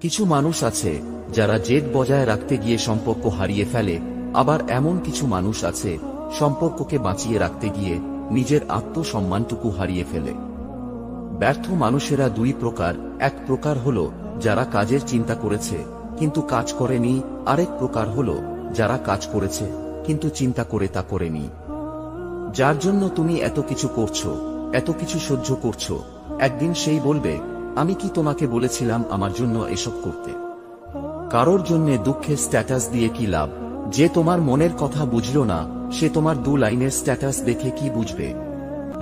কিছু মানুষ আছে যারা জেদ বজায় রাখতে গিয়ে সম্পর্ক হারিয়ে ফেলে, আবার এমন কিছু মানুষ আছে সম্পর্ককে বাঁচিয়ে রাখতে গিয়ে নিজের আত্মসম্মানটুকু হারিয়ে ফেলে। ব্যর্থ মানুষেরা দুই প্রকার, এক প্রকার হলো যারা কাজের চিন্তা করেছে কিন্তু কাজ করেনি, আরেক প্রকার হলো যারা কাজ করেছে কিন্তু চিন্তা করে তা করেনি। যার জন্য তুমি এত কিছু করছো, এত কিছু সহ্য করছো, একদিন সেই বলবে, আমি কি তোমাকে বলেছিলাম আমার জন্য এসব করতে? কারোর জন্যে দুঃখের স্ট্যাটাস দিয়ে কি লাভ? যে তোমার মনের কথা বুঝলো না, সে তোমার 2 লাইনের স্ট্যাটাস দেখে কি বুঝবে?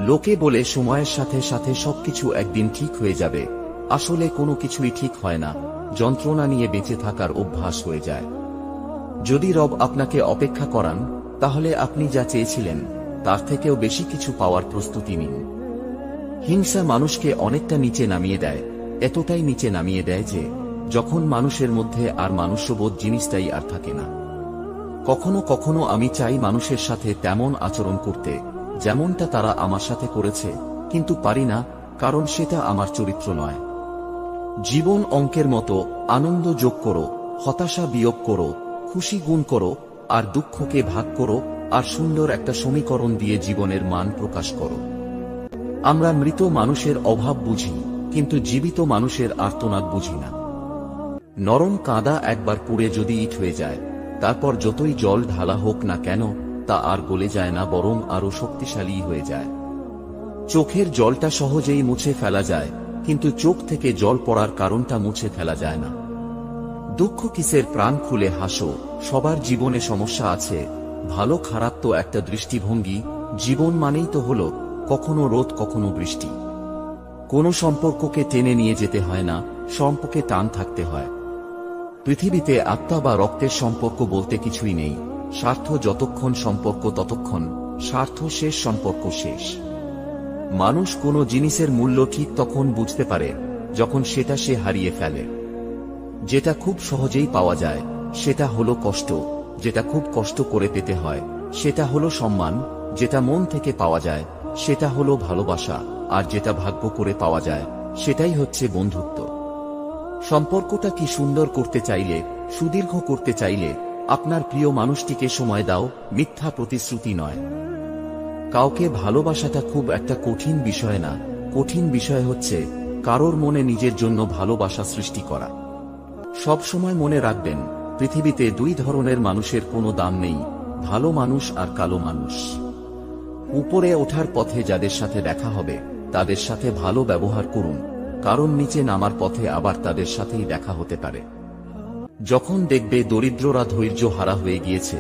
লোকে বলে সময়ের সাথে সাথে সবকিছু একদিন ঠিক হয়ে যাবে, আসলে কোনো কিছুই ঠিক হয় না। যন্ত্রণা নিয়ে বেঁচে থাকার অভ্যাস হয়ে যায়। যদি রব আপনাকে অপেক্ষা করান, তাহলে আপনি যা চেয়েছিলেন তার থেকেও বেশি কিছু পাওয়ার প্রস্তুতি নিন। হিংসা মানুষকে অনেকটা নিচে নামিয়ে দেয়, এতটাই নিচে নামিয়ে দেয় যে যখন মানুষের মধ্যে আর মানুষ্যবোধ জিনিসটাই আর থাকে না। কখনো কখনো আমি চাই মানুষের সাথে তেমন আচরণ করতে যেমনটা তারা আমার সাথে করেছে, কিন্তু পারি না, কারণ সেটা আমার চরিত্র নয়। জীবন অঙ্কের মতো, আনন্দ যোগ করো, হতাশা বিয়োগ করো, খুশি গুণ করো, আর দুঃখকে ভাগ করো, আর সুন্দর একটা সমীকরণ দিয়ে জীবনের মান প্রকাশ করো। আমরা মৃত মানুষের অভাব বুঝি, কিন্তু জীবিত মানুষের আর্তনাদ বুঝি না। নরম কাদা একবার পুড়ে যদি ইট হয়ে যায়, তারপর যতই জল ঢালা হোক না কেন তা আর গলে যায় না, বরং আরো শক্তিশালী হয়ে যায়। চোখের জলটা সহজেই মুছে ফেলা যায়, কিন্তু চোখ থেকে জল পড়ার কারণটা মুছে ফেলা যায় না। দুঃখ কিসের? প্রাণ খুলে হাসো, সবার জীবনে সমস্যা আছে। ভালো খারাপ তো একটা দৃষ্টিভঙ্গি। জীবন মানেই তো হলো কখনো রোদ কখনো বৃষ্টি। কোনো সম্পর্ককে টেনে নিয়ে যেতে হয় না, সম্পর্কে টান থাকতে হয়। পৃথিবীতে আত্মা বা রক্তের সম্পর্ক বলতে কিছুই নেই। স্বার্থ যতক্ষণ সম্পর্ক ততক্ষণ, স্বার্থ শেষ সম্পর্ক শেষ। মানুষ কোনো জিনিসের মূল্য ঠিক তখন বুঝতে পারে যখন সেটা সে হারিয়ে ফেলে। যেটা খুব সহজেই পাওয়া যায় সেটা হলো কষ্ট, যেটা খুব কষ্ট করে পেতে হয় সেটা হলো সম্মান, যেটা মন থেকে পাওয়া যায় সেটা হলো ভালোবাসা, আর যেটা ভাগ্য করে পাওয়া যায় সেটাই হচ্ছে বন্ধুত্ব। সম্পর্কটা কি সুন্দর করতে চাইলে, সুদীর্ঘ করতে চাইলে আপনার প্রিয় মানুষটিকে সময় দাও, মিথ্যা প্রতিশ্রুতি নয়। কাউকে ভালোবাসাটা খুব একটা কঠিন বিষয় না, কঠিন বিষয় হচ্ছে কারোর মনে নিজের জন্য ভালোবাসা সৃষ্টি করা। সব সময় মনে রাখবেন, পৃথিবীতে 2 ধরনের মানুষের কোনো দাম নেই, ভালো মানুষ আর কালো মানুষ। উপরে ওঠার পথে যাদের সাথে দেখা হবে তাদের সাথে ভালো ব্যবহার করুন, কারণ নিচে নামার পথে আবার তাদের সাথেই দেখা হতে পারে। যখন দেখবে দরিদ্ররা ধৈর্য হারা হয়ে গিয়েছে,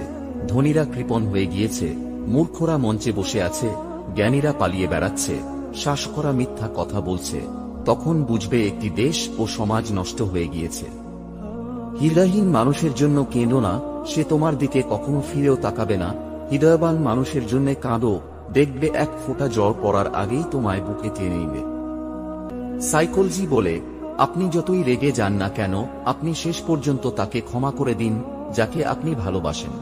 ধনীরা কৃপণ হয়ে গিয়েছে, মূর্খরা মঞ্চে বসে আছে, জ্ঞানীরা পালিয়ে বেড়াচ্ছে, শাসকরা মিথ্যা কথা বলছে, তখন বুঝবে একটি দেশ ও সমাজ নষ্ট হয়ে গিয়েছে। হৃদয়হীন মানুষের জন্য কেঁদো না, সে তোমার দিকে কখনো ফিরেও তাকাবে না। হৃদয়বান মানুষের জন্য কাঁদো, দেখবে এক ফোঁটা জল পড়ার আগেই তোমায় বুকে টেনে নিবে। সাইকোলজি বলে, আপনি যতই রেগে যান না কেন, আপনি শেষ পর্যন্ত তাকে ক্ষমা করে দিন যাকে আপনি ভালোবাসেন।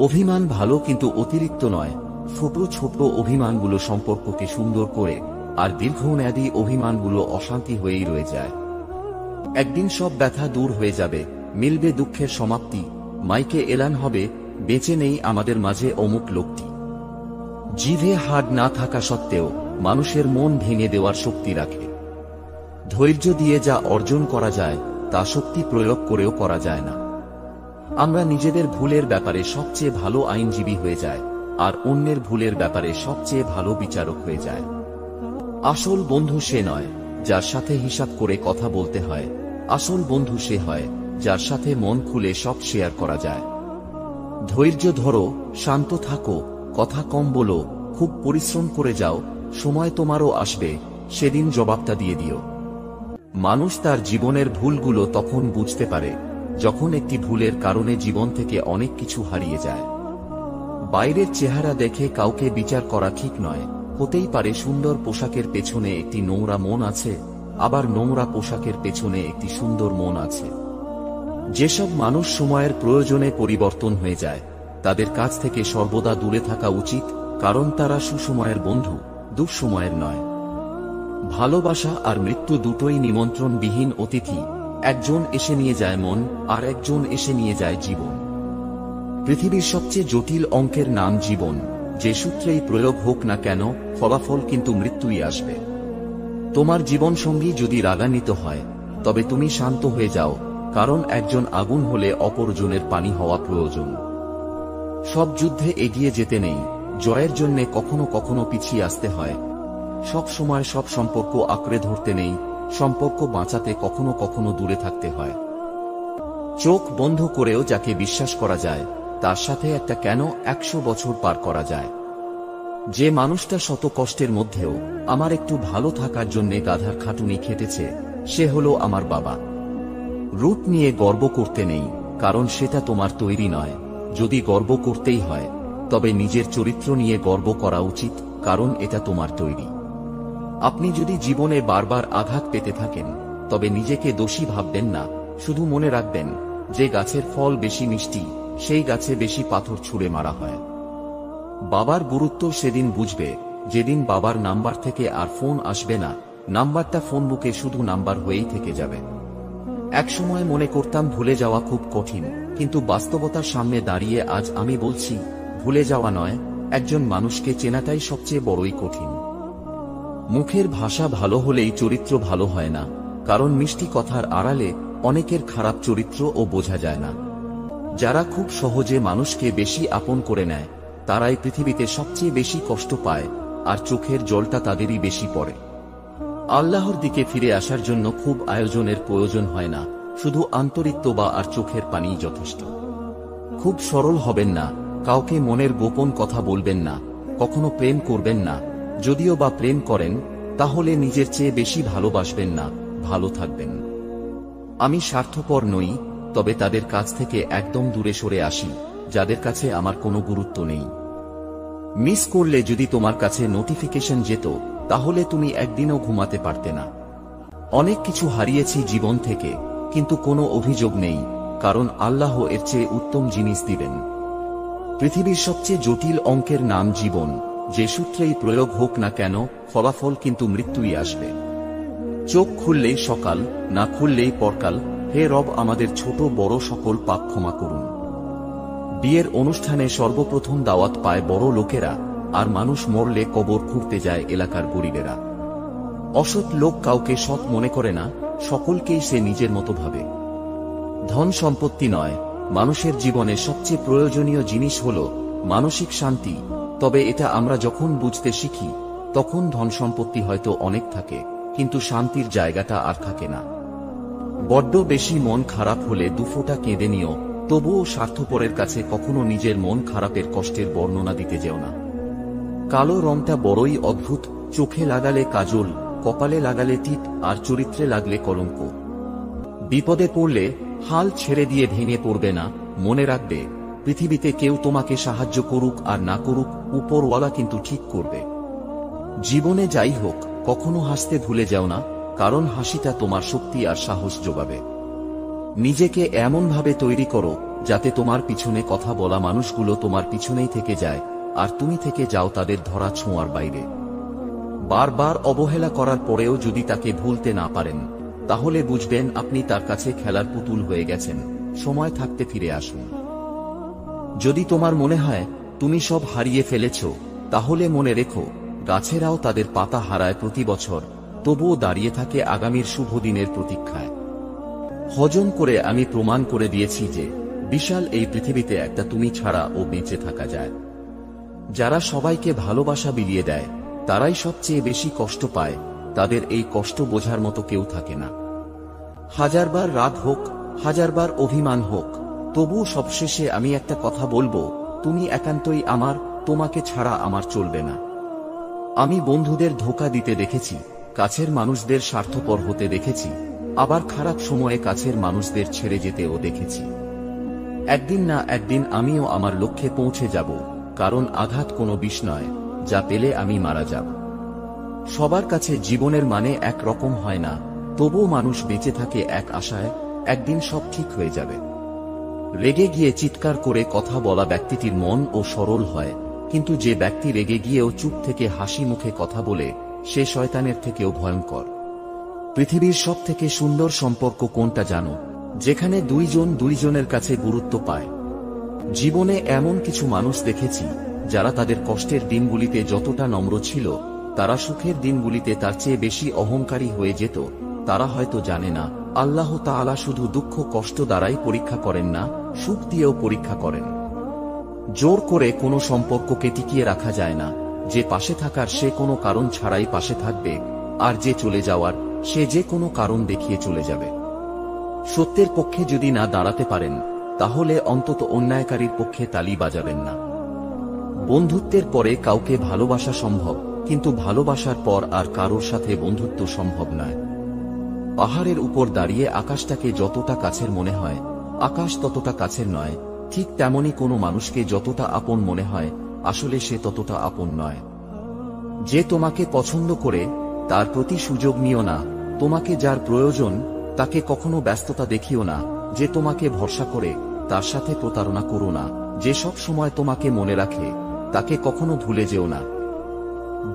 অভিমান ভালো, কিন্তু অতিরিক্ত নয়। ছোট ছোট অভিমানগুলো সম্পর্ককে সুন্দর করে, আর দীর্ঘমেয়াদী অভিমানগুলো অশান্তি হয়েই রয়ে যায়। একদিন সব ব্যথা দূর হয়ে যাবে, মিলবে দুঃখের সমাপ্তি, মাইকে এলান হবে, বেঁচে নেই আমাদের মাঝে অমুক লোকটি। জিভে হাড় না থাকা সত্ত্বেও মানুষের মন ভেঙে দেওয়ার শক্তি রাখে। ধৈর্য দিয়ে যা অর্জন করা যায় তা শক্তি প্রয়োগ করেও করা যায় না। আমরা নিজেদের ভুলের ব্যাপারে সবচেয়ে ভালো আইনজীবী হয়ে যায়, আর অন্যের ভুলের ব্যাপারে সবচেয়ে ভালো বিচারক হয়ে যায়। আসল বন্ধু সে নয় যার সাথে হিসাব করে কথা বলতে হয়, আসল বন্ধু সে হয় যার সাথে মন খুলে সব শেয়ার করা যায়। ধৈর্য ধরো, শান্ত থাকো, কথা কম বলো, খুব পরিশ্রম করে যাও, সময় তোমারও আসবে, সেদিন জবাবটা দিয়ে দিও। মানুষ তার জীবনের ভুলগুলো তখন বুঝতে পারে যখন একটি ভুলের কারণে জীবন থেকে অনেক কিছু হারিয়ে যায়। বাইরের চেহারা দেখে কাউকে বিচার করা ঠিক নয়। হতেই পারে সুন্দর পোশাকের পেছনে একটি নোংরা মন আছে, আবার নোংরা পোশাকের পেছনে একটি সুন্দর মন আছে। যেসব মানুষ সময়ের প্রয়োজনে পরিবর্তন হয়ে যায় তাদের কাছ থেকে সর্বদা দূরে থাকা উচিত, কারণ তারা সুসময়ের বন্ধু, দুঃসময়ের নয়। ভালোবাসা আর মৃত্যু দুটোই নিমন্ত্রণবিহীন অতিথি, একজন এসে নিয়ে যায় মন, আর একজন এসে নিয়ে যায় জীবন। পৃথিবীর সবচেয়ে জটিল অঙ্কের নাম জীবন, যে সূত্রেই প্রয়োগ হোক না কেন ফলাফল কিন্তু মৃত্যুই আসবে। তোমার জীবনসঙ্গী যদি রাগান্বিত হয়, তবে তুমি শান্ত হয়ে যাও, কারণ একজন আগুন হলে অপরজনের পানি হওয়া প্রয়োজন। সব যুদ্ধে এগিয়ে যেতে নেই, জয়ের জন্য কখনো কখনো পিছিয়ে আসতে হয়। সব সময় সব সম্পর্ক আঁকড়ে ধরতে নেই, সম্পর্ক বাঁচাতে কখনো কখনো দূরে থাকতে হয়। চোখ বন্ধ করেও যাকে বিশ্বাস করা যায়, তার সাথে একটা কেন 100 বছর পার করা যায়। যে মানুষটা শত কষ্টের মধ্যেও আমার একটু ভালো থাকার জন্যে গাধার খাটুনি খেটেছে, সে হলো আমার বাবা। রূপ নিয়ে গর্ব করতে নেই, কারণ সেটা তোমার তৈরি নয়। যদি গর্ব করতেই হয়, তবে নিজের চরিত্র নিয়ে গর্ব করা উচিত, কারণ এটা তোমার তৈরি। আপনি যদি জীবনে বারবার আঘাত পেতে থাকেন, তবে নিজেকে দোষী ভাববেন না। শুধু মনে রাখবেন, যে গাছের ফল বেশি মিষ্টি, সেই গাছে বেশি পাথর ছুঁড়ে মারা হয়। বাবার গুরুত্ব সেদিন বুঝবে, যেদিন বাবার নাম্বার থেকে আর ফোন আসবে না, নাম্বারটা ফোন বুকে শুধু নাম্বার হয়েই থেকে যাবে। একসময় মনে করতাম ভুলে যাওয়া খুব কঠিন, কিন্তু বাস্তবতার সামনে দাঁড়িয়ে আজ আমি বলছি, ভুলে যাওয়া নয়, একজন মানুষকে চেনাটাই সবচেয়ে বড়ই কঠিন। মুখের ভাষা ভালো হলেই চরিত্র ভালো হয় না, কারণ মিষ্টি কথার আড়ালে অনেকের খারাপ চরিত্র ও বোঝা যায় না। যারা খুব সহজে মানুষকে বেশি আপন করে নেয়, তারাই পৃথিবীতে সবচেয়ে বেশি কষ্ট পায়, আর চোখের জলটা তাদেরই বেশি পড়ে। আল্লাহর দিকে ফিরে আসার জন্য খুব আয়োজনের প্রয়োজন হয় না, শুধু আন্তরিকতা আর চোখের পানিই যথেষ্ট। খুব সরল হবেন না, কাউকে মনের গোপন কথা বলবেন না, কখনো প্রেম করবেন না। যদিও বা প্রেম করেন, তাহলে নিজের চেয়ে বেশি ভালোবাসবেন না, ভালো থাকবেন। আমি স্বার্থপর নই, তবে তাদের কাছ থেকে একদম দূরে সরে আসি, যাদের কাছে আমার কোনো গুরুত্ব নেই। মিস করলে যদি তোমার কাছে নোটিফিকেশন যেত, তাহলে তুমি একদিনও ঘুমাতে পারতে না। অনেক কিছু হারিয়েছি জীবন থেকে, কিন্তু কোনো অভিযোগ নেই, কারণ আল্লাহ এর চেয়ে উত্তম জিনিস দিবেন। পৃথিবীর সবচেয়ে জটিল অঙ্কের নাম জীবন, যে সূত্রেই প্রয়োগ হোক না কেন ফলাফল কিন্তু মৃত্যুই আসবে। চোখ খুললেই সকাল, না খুললেই পরকাল। হে রব, আমাদের ছোট বড় সকল পাপ ক্ষমা করুন। বিয়ের অনুষ্ঠানে সর্বপ্রথম দাওয়াত পায় বড় লোকেরা, আর মানুষ মরলে কবর খুঁড়তে যায় এলাকার গরিবেরা। অসৎ লোক কাউকে সৎ মনে করে না, সকলকেই সে নিজের মতো ভাবে। ধন সম্পত্তি নয়, মানুষের জীবনে সবচেয়ে প্রয়োজনীয় জিনিস হল মানসিক শান্তি। তবে এটা আমরা যখন বুঝতে শিখি, তখন ধন সম্পত্তি হয়তো অনেক থাকে, কিন্তু শান্তির জায়গাটা আর থাকে না। বড্ড বেশি মন খারাপ হলে দুফোঁটা কেঁদে নিও, তবুও স্বার্থপরের কাছে কখনো নিজের মন খারাপের কষ্টের বর্ণনা দিতে যেও না। কালো রংটা বড়ই অদ্ভুত, চোখে লাগালে কাজল, কপালে লাগালে টিপ, আর চরিত্রে লাগলে কলঙ্ক। বিপদে পড়লে হাল ছেড়ে দিয়ে ভেঙে পড়বে না, মনে রাখবে, পৃথিবীতে কেউ তোমাকে সাহায্য করুক আর না করুক, উপরওয়ালা কিন্তু ঠিক করবে। জীবনে যাই হোক, কখনো হাসতে ভুলে যাও না, কারণ হাসিটা তোমার শক্তি আর সাহস যোগাবে। নিজেকে এমনভাবে তৈরি করো, যাতে তোমার পিছনে কথা বলা মানুষগুলো তোমার পিছনেই থেকে যায়, আর তুমি থেকে যাও তাদের ধরা ছোঁয়ার বাইরে। বারবার অবহেলা করার পরেও যদি তাকে ভুলতে না পারেন, তাহলে বুঝবেন আপনি তার কাছে খেলার পুতুল হয়ে গেছেন। সময় থাকতে ফিরে আসুন। যদি তোমার মনে হয় তুমি সব হারিয়ে ফেলেছ, তাহলে মনে রেখো, গাছেরাও তাদের পাতা হারায় প্রতি বছর, তবুও দাঁড়িয়ে থাকে আগামীর শুভ দিনের প্রতীক্ষায়। হজম করে আমি প্রমাণ করে দিয়েছি যে বিশাল এই পৃথিবীতে একটা তুমি ছাড়া ও বেঁচে থাকা যায়। যারা সবাইকে ভালোবাসা বিলিয়ে দেয়, তারাই সবচেয়ে বেশি কষ্ট পায়, তাদের এই কষ্ট বোঝার মতো কেউ থাকে না। হাজারবার রাগ হোক, হাজারবার অভিমান হোক, তবুও সবশেষে আমি একটা কথা বলবো, তুমি একান্তই আমার, তোমাকে ছাড়া আমার চলবে না। আমি বন্ধুদের ধোঁকা দিতে দেখেছি, কাছের মানুষদের স্বার্থপর হতে দেখেছি, আবার খারাপ সময়ে কাছের মানুষদের ছেড়ে যেতেও দেখেছি। একদিন না একদিন আমিও আমার লক্ষ্যে পৌঁছে যাব, কারণ আঘাত কোনো বিষ নয়, যা পেলে আমি মারা যাব। সবার কাছে জীবনের মানে এক রকম হয় না, তবুও মানুষ বেঁচে থাকে এক আশায়, একদিন সব ঠিক হয়ে যাবে। রেগে গিয়ে চিৎকার করে কথা বলা ব্যক্তিটির মন ও সরল হয়, কিন্তু যে ব্যক্তি রেগে গিয়েও চুপ থেকে হাসি মুখে কথা বলে, সে শয়তানের থেকেও ভয়ঙ্কর। পৃথিবীর সবথেকে সুন্দর সম্পর্ক কোনটা জানো? যেখানে দুইজন দুইজনের কাছে গুরুত্ব পায়। জীবনে এমন কিছু মানুষ দেখেছি যারা তাদের কষ্টের দিনগুলিতে যতটা নম্র ছিল, তারা সুখের দিনগুলিতে তার চেয়ে বেশি অহংকারী হয়ে যেত। তারা হয়তো জানে না, আল্লাহ তাআলা শুধু দুঃখ কষ্ট দ্বারাই পরীক্ষা করেন না, সুখ দিয়েও পরীক্ষা করেন। জোর করে কোনো সম্পর্ককে টিকিয়ে রাখা যায় না। যে পাশে থাকার সে কোনো কারণ ছাড়াই পাশে থাকবে, আর যে চলে যাওয়ার সে যে কোনো কারণ দেখিয়ে চলে যাবে। সত্যের পক্ষে যদি না দাঁড়াতে পারেন, তাহলে অন্তত অন্যায়কারীর পক্ষে তালি বাজাবেন না। বন্ধুত্বের পরে কাউকে ভালোবাসা সম্ভব, কিন্তু ভালোবাসার পর আর কারোর সাথে বন্ধুত্ব সম্ভব নয়। পাহাড়ের উপর দাঁড়িয়ে আকাশটাকে যতটা কাছের মনে হয়, আকাশ ততটা কাছের নয়। ঠিক তেমনি কোনো মানুষকে যতটা আপন মনে হয়, আসলে সে ততটা আপন নয়। যে তোমাকে পছন্দ করে তার প্রতি সুযোগ নিও না। তোমাকে যার প্রয়োজন তাকে কখনো ব্যস্ততা দেখিও না। যে তোমাকে ভরসা করে তার সাথে প্রতারণা করো না। যে সব সময় তোমাকে মনে রাখে তাকে কখনো ভুলে যেও না।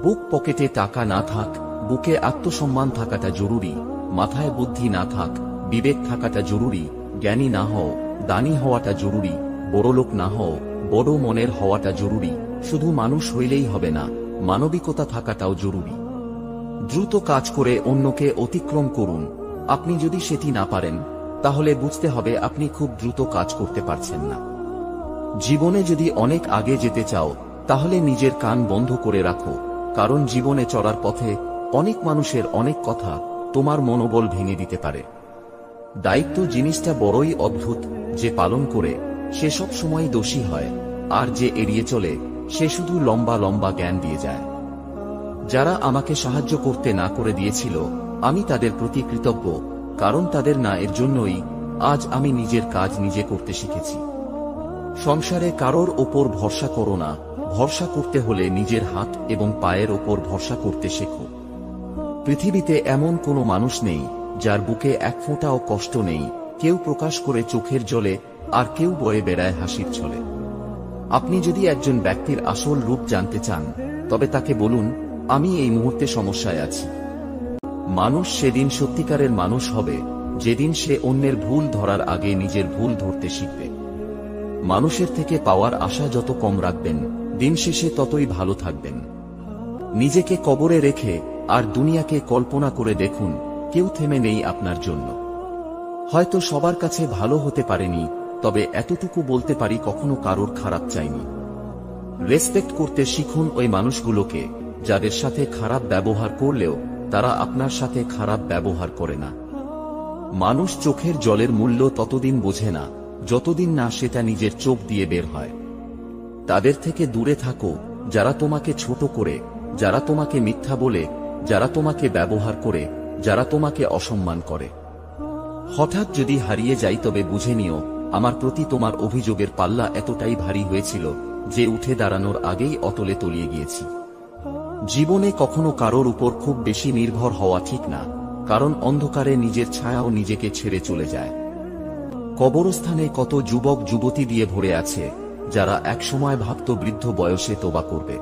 বুক পকেটে টাকা না থাক, বুকে আত্মসম্মান থাকাটা জরুরি। মাথায় বুদ্ধি না থাক, বিবেক থাকাটা জরুরি। জ্ঞানী না হও, দানী হওয়াটা জরুরি। বড়লোক না হও, বড় মনের হওয়াটা জরুরি। শুধু মানুষ হইলেই হবে না, মানবিকতা থাকাটাও জরুরি। দ্রুত কাজ করে অন্যকে অতিক্রম করুন। আপনি যদি সেটি না পারেন, তাহলে বুঝতে হবে আপনি খুব দ্রুত কাজ করতে পারছেন না। জীবনে যদি অনেক আগে যেতে চাও, তাহলে নিজের কান বন্ধ করে রাখো। কারণ জীবনে চলার পথে অনেক মানুষের অনেক কথা তোমার মনোবল ভেঙে দিতে পারে। দায়িত্ব জিনিসটা বড়ই অদ্ভুত। যে পালন করে সে সব সময় দোষী হয়, আর যে এড়িয়ে চলে সে শুধু লম্বা লম্বা জ্ঞান দিয়ে যায়। যারা আমাকে সাহায্য করতে না করে দিয়েছিল, আমি তাদের প্রতি কৃতজ্ঞ। কারণ তাদের না এর জন্যই আজ আমি নিজের কাজ নিজে করতে শিখেছি। সংসারে কারোর ওপর ভরসা করো না। ভরসা করতে হলে নিজের হাত এবং পায়ের ওপর ভরসা করতে শেখো। পৃথিবীতে এমন কোনো মানুষ নেই যার বুকে এক ফোঁটাও কষ্ট নেই। কেউ প্রকাশ করে চোখের জলে, আর কেউ বয়ে বেড়ায় হাসির ছলে। আপনি যদি একজন ব্যক্তির আসল রূপ জানতে চান, তবে তাকে বলুন, আমি এই মুহূর্তে সমস্যায় আছি। মানুষ সেদিন সত্যিকারের মানুষ হবে যেদিন সে অন্যের ভুল ধরার আগে নিজের ভুল ধরতে শিখবে। মানুষের থেকে পাওয়ার আশা যত কম রাখবেন, দিন শেষে ততই ভালো থাকবেন। নিজেকে কবরে রেখে আর দুনিয়াকে কল্পনা করে দেখুন, কেউ থেমে নেই আপনার জন্য। হয়তো সবার কাছে ভালো হতে পারেনি, তবে এতটুকু বলতে পারি কখনো কারোর খারাপ চাইনি। রেসপেক্ট করতে শিখুন ওই মানুষগুলোকে যাদের সাথে খারাপ ব্যবহার করলেও তারা আপনার সাথে খারাপ ব্যবহার করে না। মানুষ চোখের জলের মূল্য ততদিন বোঝে না যতদিন না সেটা নিজের চোখ দিয়ে বের হয়। তাদের থেকে দূরে থাকো যারা তোমাকে ছোট করে, যারা তোমাকে মিথ্যা বলে, যারা তোমাকে ব্যবহার করে, যারা তোমাকে অসম্মান করে। হঠাৎ যদি হারিয়ে যাই, তবে বুঝে নিও আমার প্রতি তোমার অভিযোগের পাল্লা এতটাই ভারী হয়েছিল যে উঠে দাঁড়ানোর আগেই অতলে তলিয়ে গিয়েছি। জীবনে কখনো কারোর উপর খুব বেশি নির্ভর হওয়া ঠিক না, কারণ অন্ধকারে নিজের ছায়াও নিজেকে ছেড়ে চলে যায়। কবরস্থানে কত যুবক যুবতী দিয়ে ভরে আছে যারা একসময় ভাবত বৃদ্ধ বয়সে তোবা করবে।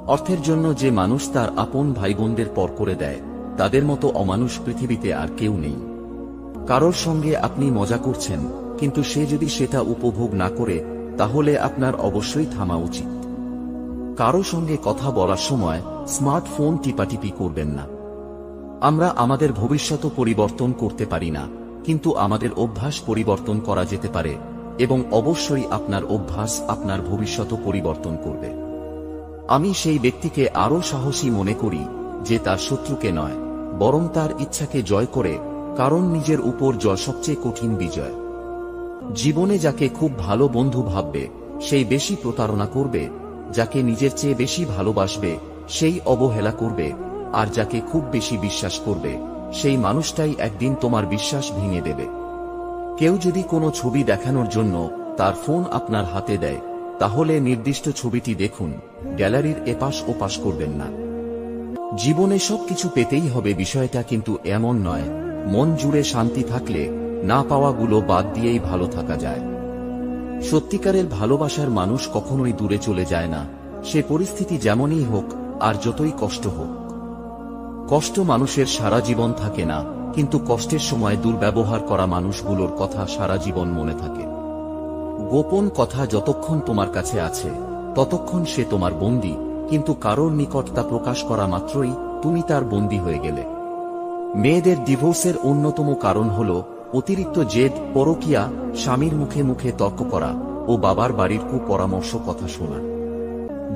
অর্থের জন্য যে মানুষ তার আপন ভাইবোনদের পর করে দেয়, তাদের মতো অমানুষ পৃথিবীতে আর কেউ নেই। কারোর সঙ্গে আপনি মজা করছেন, কিন্তু সে যদি সেটা উপভোগ না করে, তাহলে আপনার অবশ্যই থামা উচিত। কারো সঙ্গে কথা বলার সময় স্মার্টফোন টিপাটিপি করবেন না। আমরা আমাদের ভবিষ্যৎ পরিবর্তন করতে পারি না, কিন্তু আমাদের অভ্যাস পরিবর্তন করা যেতে পারে, এবং অবশ্যই আপনার অভ্যাস আপনার ভবিষ্যৎ পরিবর্তন করবে। আমি সেই ব্যক্তিকে আরো সাহসী মনে করি যে তার শত্রুকে নয়, বরং তার ইচ্ছাকে জয় করে, কারণ নিজের উপর জয় সবচেয়ে কঠিন বিজয়। জীবনে যাকে খুব ভালো বন্ধু ভাববে সেই বেশি প্রতারণা করবে, যাকে নিজের চেয়ে বেশি ভালোবাসবে সেই অবহেলা করবে, আর যাকে খুব বেশি বিশ্বাস করবে সেই মানুষটাই একদিন তোমার বিশ্বাস ভেঙে দেবে। কেউ যদি কোনো ছবি দেখানোর জন্য তার ফোন আপনার হাতে দেয়, তাহলে নির্দিষ্ট ছবিটি দেখুন, গ্যালারির এপাশ ওপাশ করবেন না। জীবনে সবকিছু পেতেই হবে বিষয়টা কিন্তু এমন নয়। মন জুড়ে শান্তি থাকলে না পাওয়াগুলো বাদ দিয়েই ভালো থাকা যায়। সত্যিকারের ভালোবাসার মানুষ কখনোই দূরে চলে যায় না, সে পরিস্থিতি যেমনই হোক আর যতই কষ্ট হোক। কষ্ট মানুষের সারা জীবন থাকে না, কিন্তু কষ্টের সময় দুর্ব্যবহার করা মানুষগুলোর কথা সারা জীবন মনে থাকে। গোপন কথা যতক্ষণ তোমার কাছে আছে ততক্ষণ সে তোমার বন্দী, কিন্তু কারোর নিকট তা প্রকাশ করা মাত্রই তুমি তার বন্দী হয়ে গেলে। মেয়েদের ডিভোর্সের অন্যতম কারণ হল অতিরিক্ত জেদ, পরকীয়া, স্বামীর মুখে মুখে তর্ক করা ও বাবার বাড়ির কুপরামর্শ কথা শোনা।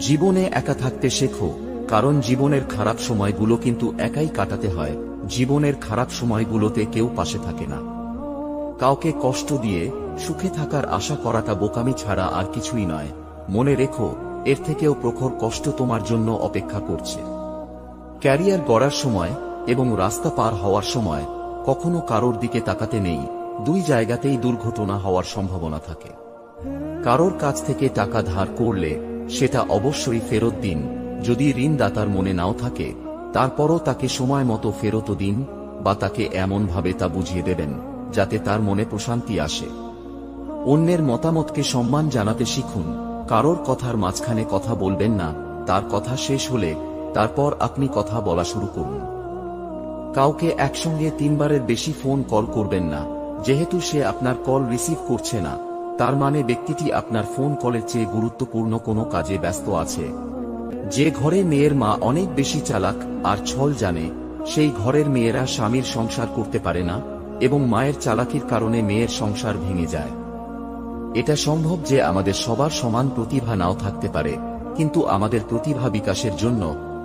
জীবনে একা থাকতে শেখো, কারণ জীবনের খারাপ সময়গুলো কিন্তু একাই কাটাতে হয়। জীবনের খারাপ সময়গুলোতে কেউ পাশে থাকে না। কাউকে কষ্ট দিয়ে সুখে থাকার আশা করাটা বোকামি ছাড়া আর কিছুই নয়। মনে রেখো, এর থেকেও প্রখর কষ্ট তোমার জন্য অপেক্ষা করছে। ক্যারিয়ার গড়ার সময় এবং রাস্তা পার হওয়ার সময় কখনো কারোর দিকে তাকাতে নেই। দুই জায়গাতেই দুর্ঘটনা হওয়ার সম্ভাবনা থাকে। কারোর কাছ থেকে টাকা ধার করলে সেটা অবশ্যই ফেরত দিন। যদি ঋণদাতার মনে নাও থাকে, তারপরও তাকে সময় মতো ফেরত দিন, বা তাকে এমনভাবে তা বুঝিয়ে দেবেন যাতে তার মনে প্রশান্তি আসে। অন্যের মতামতকে সম্মান জানাতে শিখুন। কারোর কথার মাঝখানে কথা বলবেন না। তার কথা শেষ হলে তারপর আপনি কথা বলা শুরু করুন। কাউকে একসঙ্গে 3 বারের বেশি ফোন কল করবেন না। যেহেতু সে আপনার কল রিসিভ করছে না, তার মানে ব্যক্তিটি আপনার ফোন কলের চেয়ে গুরুত্বপূর্ণ কোনো কাজে ব্যস্ত আছে। যে ঘরে মেয়ের মা অনেক বেশি চালাক আর ছল জানে, সেই ঘরের মেয়েরা স্বামীর সংসার করতে পারে না, এবং মায়ের চালাকির কারণে মেয়ের সংসার ভেঙে যায়। এটা সম্ভব যে আমাদের সবার সমান প্রতিভা নাও থাকতে পারে, কিন্তু আমাদের প্রতিভা বিকাশের জন্য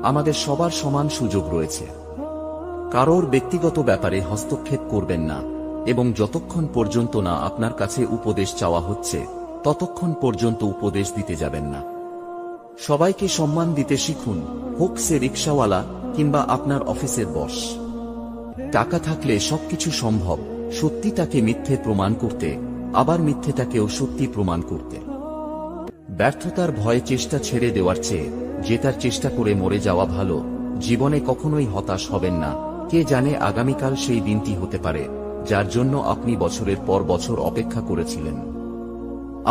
আমাদের সবার সমান সুযোগ রয়েছে। কারোর ব্যক্তিগত ব্যাপারে হস্তক্ষেপ করবেন না, এবং যতক্ষণ পর্যন্ত না আপনার কাছে উপদেশ চাওয়া হচ্ছে ততক্ষণ পর্যন্ত উপদেশ দিতে যাবেন না। সবাইকে সম্মান দিতে শিখুন, হোক সে রিকশাওয়ালা কিংবা আপনার অফিসের বস। টাকা থাকলে সবকিছু সম্ভব। সত্যিটাকে মিথ্যে প্রমাণ করতে, আবার মিথ্যেটাকেও সত্যি প্রমাণ করতে। ব্যর্থতার ভয়ে চেষ্টা ছেড়ে দেওয়ার চেয়ে জেতার চেষ্টা করে মরে যাওয়া ভালো। জীবনে কখনোই হতাশ হবেন না। কে জানে আগামীকাল সেই দিনটি হতে পারে যার জন্য আপনি বছরের পর বছর অপেক্ষা করেছিলেন।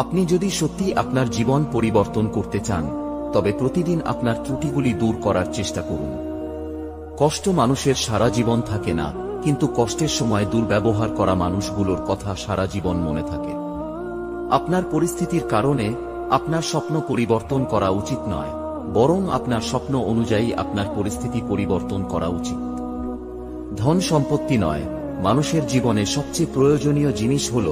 আপনি যদি সত্যি আপনার জীবন পরিবর্তন করতে চান, তবে প্রতিদিন আপনার ত্রুটিগুলি দূর করার চেষ্টা করুন। কষ্ট মানুষের সারা জীবন থাকে না, কিন্তু কষ্টের সময় দুর্ব্যবহার করা মানুষগুলোর কথা সারা জীবন মনে থাকে। আপনার পরিস্থিতির কারণে আপনার স্বপ্ন পরিবর্তন করা উচিত নয়, বরং আপনার স্বপ্ন অনুযায়ী আপনার পরিস্থিতি পরিবর্তন করা উচিত। ধন সম্পত্তি নয়, মানুষের জীবনে সবচেয়ে প্রয়োজনীয় জিনিস হল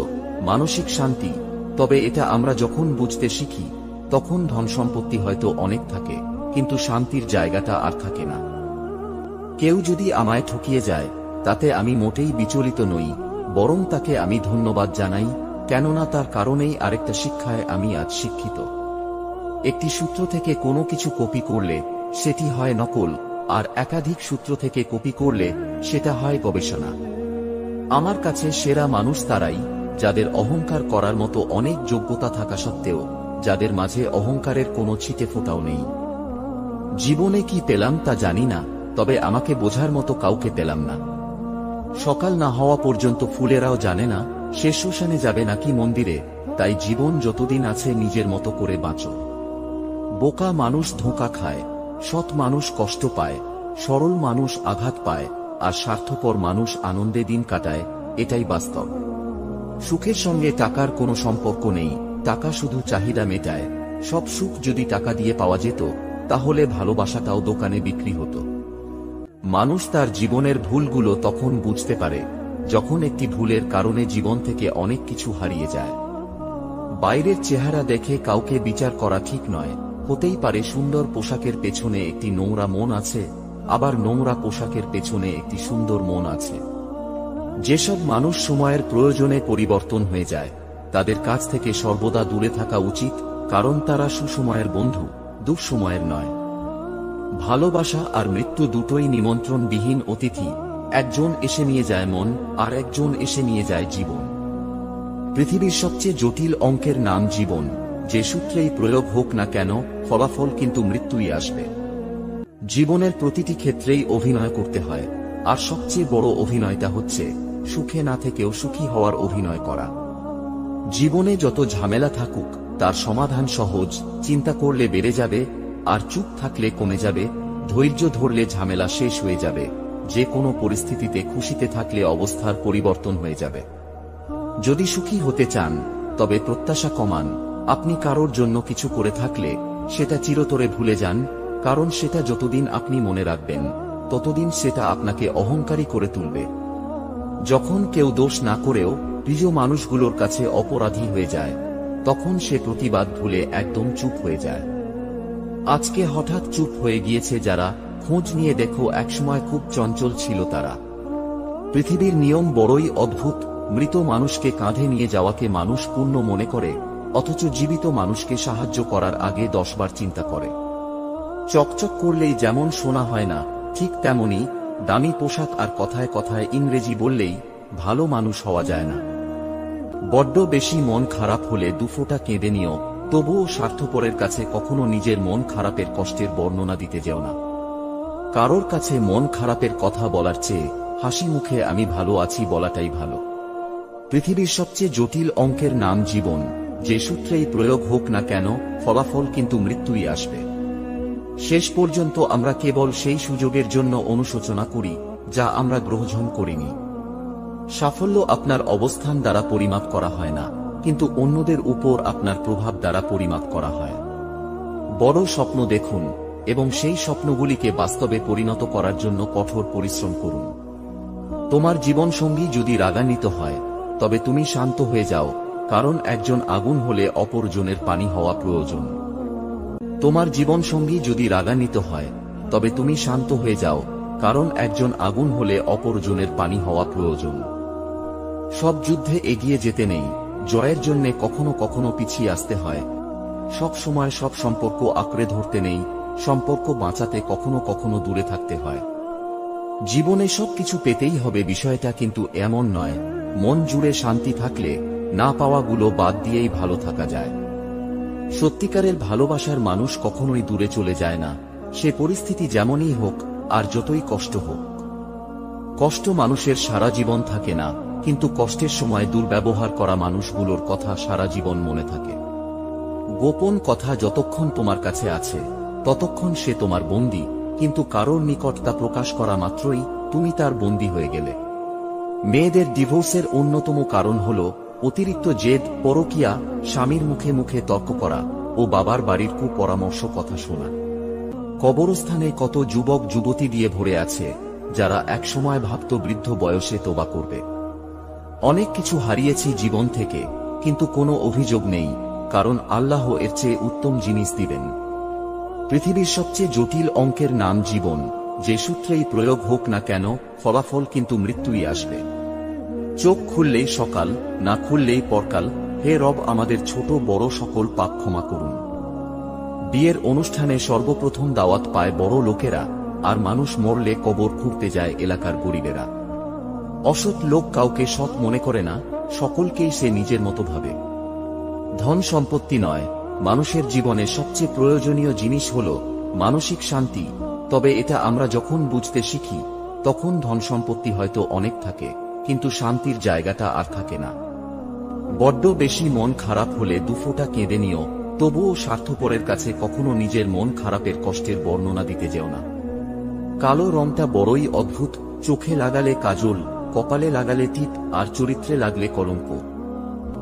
মানসিক শান্তি। তবে এটা আমরা যখন বুঝতে শিখি, তখন ধন সম্পত্তি হয়তো অনেক থাকে, কিন্তু শান্তির জায়গাটা আর থাকে না। কেউ যদি আমায় ঠকিয়ে যায়, তাতে আমি মোটেই বিচলিত নই, বরং তাকে আমি ধন্যবাদ জানাই, কেননা তার কারণেই আরেকটা শিক্ষায় আমি আজ শিক্ষিত। একটি সূত্র থেকে কোনো কিছু কপি করলে সেটি হয় নকল, আর একাধিক সূত্র থেকে কপি করলে সেটা হয় গবেষণা। আমার কাছে সেরা মানুষ তারাই, যাদের অহংকার করার মতো অনেক যোগ্যতা থাকা সত্ত্বেও যাদের মাঝে অহংকারের কোনো ছিটে ফোঁটাও নেই। জীবনে কি পেলাম তা জানি না, তবে আমাকে বোঝার মতো কাউকে পেলাম না। সকাল না হওয়া পর্যন্ত ফুলেরাও জানে না সে শ্মশানে যাবে নাকি মন্দিরে। তাই জীবন যতদিন আছে নিজের মতো করে বাঁচো। বোকা মানুষ ধোঁকা খায়, সৎ মানুষ কষ্ট পায়, সরল মানুষ আঘাত পায়, আর স্বার্থপর মানুষ আনন্দে দিন কাটায়। এটাই বাস্তব। সুখের সঙ্গে টাকার কোনো সম্পর্ক নেই, টাকা শুধু চাহিদা মেটায়। সব সুখ যদি টাকা দিয়ে পাওয়া যেত, তাহলে ভালোবাসাটাও দোকানে বিক্রি হতো। মানুষ তার জীবনের ভুলগুলো তখন বুঝতে পারে যখন একটি ভুলের কারণে জীবন থেকে অনেক কিছু হারিয়ে যায়। বাইরের চেহারা দেখে কাউকে বিচার করা ঠিক নয়। হতেই পারে সুন্দর পোশাকের পেছনে একটি নোংরা মন আছে, আবার নোংরা পোশাকের পেছনে একটি সুন্দর মন আছে। যেসব মানুষ সময়ের প্রয়োজনে পরিবর্তন হয়ে যায়, তাদের কাছ থেকে সর্বদা দূরে থাকা উচিত, কারণ তারা সুসময়ের বন্ধু, দুঃসময়ের নয়। ভালোবাসা আর মৃত্যু দুটোই নিমন্ত্রণবিহীন অতিথি। একজন এসে নিয়ে যায় মন, আর একজন এসে নিয়ে যায় জীবন। পৃথিবীর সবচেয়ে জটিল অঙ্কের নাম জীবন। যে সূত্রেই প্রয়োগ হোক না কেন, ফলাফল কিন্তু মৃত্যুই আসবে। জীবনের প্রতিটি ক্ষেত্রেই অভিনয় করতে হয়, আর সবচেয়ে বড় অভিনয়টা হচ্ছে সুখে না থেকেও সুখী হওয়ার অভিনয় করা। জীবনে যত ঝামেলা থাকুক, তার সমাধান সহজ। চিন্তা করলে বেড়ে যাবে, আর চুপ থাকলে কমে যাবে। ধৈর্য ধরলে ঝামেলা শেষ হয়ে যাবে, যে কোনো পরিস্থিতিতে খুশিতে থাকলে অবস্থার পরিবর্তন হয়ে যাবে। যদি সুখী হতে চান তবে প্রত্যাশা কমান। আপনি কারোর জন্য কিছু করে থাকলে সেটা চিরতরে ভুলে যান, কারণ সেটা যতদিন আপনি মনে রাখবেন ততদিন সেটা আপনাকে অহংকারী করে তুলবে। যখন কেউ দোষ না করেও প্রিয় মানুষগুলোর কাছে অপরাধী হয়ে যায়, তখন সে প্রতিবাদ ভুলে একদম চুপ হয়ে যায়। আজকে হঠাৎ চুপ হয়ে গিয়েছে যারা, খোঁজ নিয়ে দেখো একসময় খুব চঞ্চল ছিল তারা। পৃথিবীর নিয়ম বড়ই অদ্ভুত, মৃত মানুষকে কাঁধে নিয়ে যাওয়াকে মানুষ পুণ্য মনে করে, অথচ জীবিত মানুষকে সাহায্য করার আগে 10 বার চিন্তা করে। চকচক করলেই যেমন সোনা হয় না, ঠিক তেমনি দামি পোশাক আর কথায় কথায় ইংরেজি বললেই ভালো মানুষ হওয়া যায় না। বড্ড বেশি মন খারাপ হলে দুফোঁটা কেঁদে নিও, তবুও স্বার্থপরের কাছে কখনো নিজের মন খারাপের কষ্টের বর্ণনা দিতে যেও না। কারোর কাছে মন খারাপের কথা বলার চেয়ে হাসি মুখে আমি ভালো আছি বলাটাই ভালো। পৃথিবীর সবচেয়ে জটিল অঙ্কের নাম জীবন, যে সূত্রেই প্রয়োগ হোক না কেন ফলাফল কিন্তু মৃত্যুই আসবে। শেষ পর্যন্ত আমরা কেবল সেই সুযোগের জন্য অনুশোচনা করি যা আমরা গ্রহণ করিনি। সাফল্য আপনার অবস্থান দ্বারা পরিমাপ করা হয় না, কিন্তু অন্যদের উপর আপনার প্রভাব দ্বারা পরিমাপ করা হয়। বড় স্বপ্ন দেখুন এবং সেই স্বপ্নগুলিকে বাস্তবে পরিণত করার জন্য কঠোর পরিশ্রম করুন। তোমার জীবনসঙ্গী যদি রাগান্বিত হয় তবে তুমি শান্ত হয়ে যাও, কারণ একজন আগুন হলে অপরজনের পানি হওয়া প্রয়োজন। তোমার জীবনসঙ্গী যদি রাগান্বিত হয় তবে তুমি শান্ত হয়ে যাও, কারণ একজন আগুন হলে অপরজনের পানি হওয়া প্রয়োজন। সব যুদ্ধে এগিয়ে যেতে নেই, জয়ের জন্য কখনো কখনো পিছিয়ে আসতে হয়। সব সময় সব সম্পর্ক আঁকড়ে ধরতে নেই, সম্পর্ক বাঁচাতে কখনো কখনো দূরে থাকতে হয়। জীবনে সবকিছু পেতেই হবে বিষয়টা কিন্তু এমন নয়, মন জুড়ে শান্তি থাকলে না পাওয়াগুলো বাদ দিয়েই ভালো থাকা যায়। সত্যিকারের ভালোবাসার মানুষ কখনোই দূরে চলে যায় না, সে পরিস্থিতি যেমনই হোক আর যতই কষ্ট হোক। কষ্ট মানুষের সারা জীবন থাকে না, কিন্তু কষ্টের সময় দুর্ব্যবহার করা মানুষগুলোর কথা সারা জীবন মনে থাকে। গোপন কথা যতক্ষণ তোমার কাছে আছে ততক্ষণ সে তোমার বন্দী, কিন্তু কারোর নিকট তা প্রকাশ করা মাত্রই তুমি তার বন্দী হয়ে গেলে। মেয়েদের ডিভোর্সের অন্যতম কারণ হল অতিরিক্ত জেদ, পরকীয়া, স্বামীর মুখে মুখে তর্ক করা ও বাবার বাড়ির কুপরামর্শ কথা শোনা। কবরস্থানে কত যুবক যুবতী দিয়ে ভরে আছে যারা একসময় ভাবত বৃদ্ধ বয়সে তোবা করবে। অনেক কিছু হারিয়েছি জীবন থেকে, কিন্তু কোনো অভিযোগ নেই, কারণ আল্লাহ এর চেয়ে উত্তম জিনিস দিবেন। পৃথিবীর সবচেয়ে জটিল অঙ্কের নাম জীবন, যে সূত্রেই প্রয়োগ হোক না কেন ফলাফল কিন্তু মৃত্যুই আসবে। চোখ খুললেই সকাল, না খুললেই পরকাল। হে রব, আমাদের ছোট বড় সকল পাপ ক্ষমা করুন। বিয়ের অনুষ্ঠানে সর্বপ্রথম দাওয়াত পায় বড় লোকেরা, আর মানুষ মরলে কবর খুঁড়তে যায় এলাকার গরিবেরা। অসৎ লোক কাউকে সৎ মনে করে না, সকলকেই সে নিজের মতো ভাবে। ধন সম্পত্তি নয়, মানুষের জীবনে সবচেয়ে প্রয়োজনীয় জিনিস হল মানসিক শান্তি। তবে এটা আমরা যখন বুঝতে শিখি তখন ধন সম্পত্তি হয়তো অনেক থাকে, কিন্তু শান্তির জায়গাটা আর থাকে না। বড্ড বেশি মন খারাপ হলে দুফোঁটা কেঁদে নিও, তবুও স্বার্থপরের কাছে কখনো নিজের মন খারাপের কষ্টের বর্ণনা দিতে যেও না। কালো রংটা বড়ই অদ্ভুত, চোখে লাগালে কাজল, কপালে লাগালে টিপ, আর চরিত্রে লাগলে কলঙ্ক।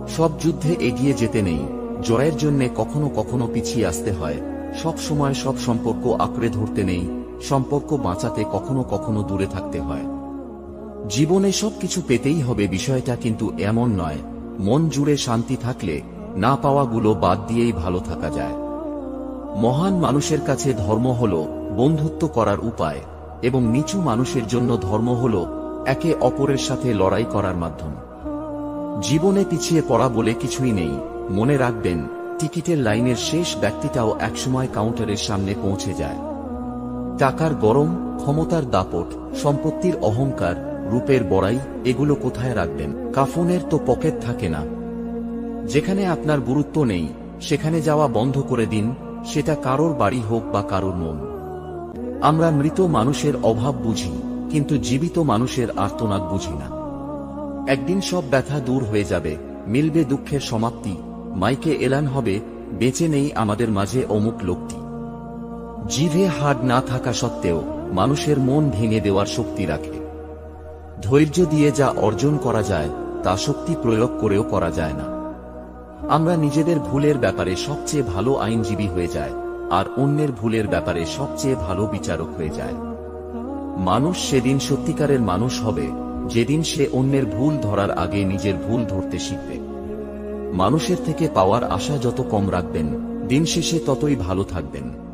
সব যুদ্ধে এগিয়ে যেতে নেই, জয়ের জন্য কখনো কখনো পিছিয়ে আসতে হয়। সব সময় সব সম্পর্ক আঁকড়ে ধরতে নেই, সম্পর্ক বাঁচাতে কখনো কখনো দূরে থাকতে হয়। জীবনে সবকিছু পেতেই হবে বিষয়টা কিন্তু এমন নয়, মন জুড়ে শান্তি থাকলে না পাওয়াগুলো বাদ দিয়েই ভালো থাকা যায়। মহান মানুষের কাছে ধর্ম হল বন্ধুত্ব করার উপায়, এবং নিচু মানুষের জন্য ধর্ম হল একে অপরের সাথে লড়াই করার মাধ্যম। জীবনে পিছিয়ে পড়া বলে কিছুই নেই, মনে রাখবেন টিকিটের লাইনের শেষ ব্যক্তিটাও একসময় কাউন্টারের সামনে পৌঁছে যায়। টাকার গরম, ক্ষমতার দাপট, সম্পত্তির অহংকার, রূপের বড়াই, এগুলো কোথায় রাখবেন? কাফনের তো পকেট থাকে না। যেখানে আপনার গুরুত্ব নেই সেখানে যাওয়া বন্ধ করে দিন, সেটা কারোর বাড়ি হোক বা কারোর মন। আমরা মৃত মানুষের অভাব বুঝি, কিন্তু জীবিত মানুষের আর্তনাদ বুঝি না। একদিন সব ব্যথা দূর হয়ে যাবে, মিলবে দুঃখের সমাপ্তি, মাইকে এলান হবে বেঁচে নেই আমাদের মাঝে অমুক লোকটি। জিভে হাড় না থাকা সত্ত্বেও মানুষের মন ভেঙে দেওয়ার শক্তি রাখে। ধৈর্য দিয়ে যা অর্জন করা যায় তা শক্তি প্রয়োগ করেও করা যায় না। আমরা নিজেদের ভুলের ব্যাপারে সবচেয়ে ভালো আইনজীবী হয়ে যায়, আর অন্যের ভুলের ব্যাপারে সবচেয়ে ভালো বিচারক হয়ে যায়। মানুষ সেদিন সত্যিকারের মানুষ হবে যেদিন সে অন্যের ভুল ধরার আগে নিজের ভুল ধরতে শিখবে। মানুষের থেকে পাওয়ার আশা যত কম রাখবেন, দিন শেষে ততই ভালো থাকবেন।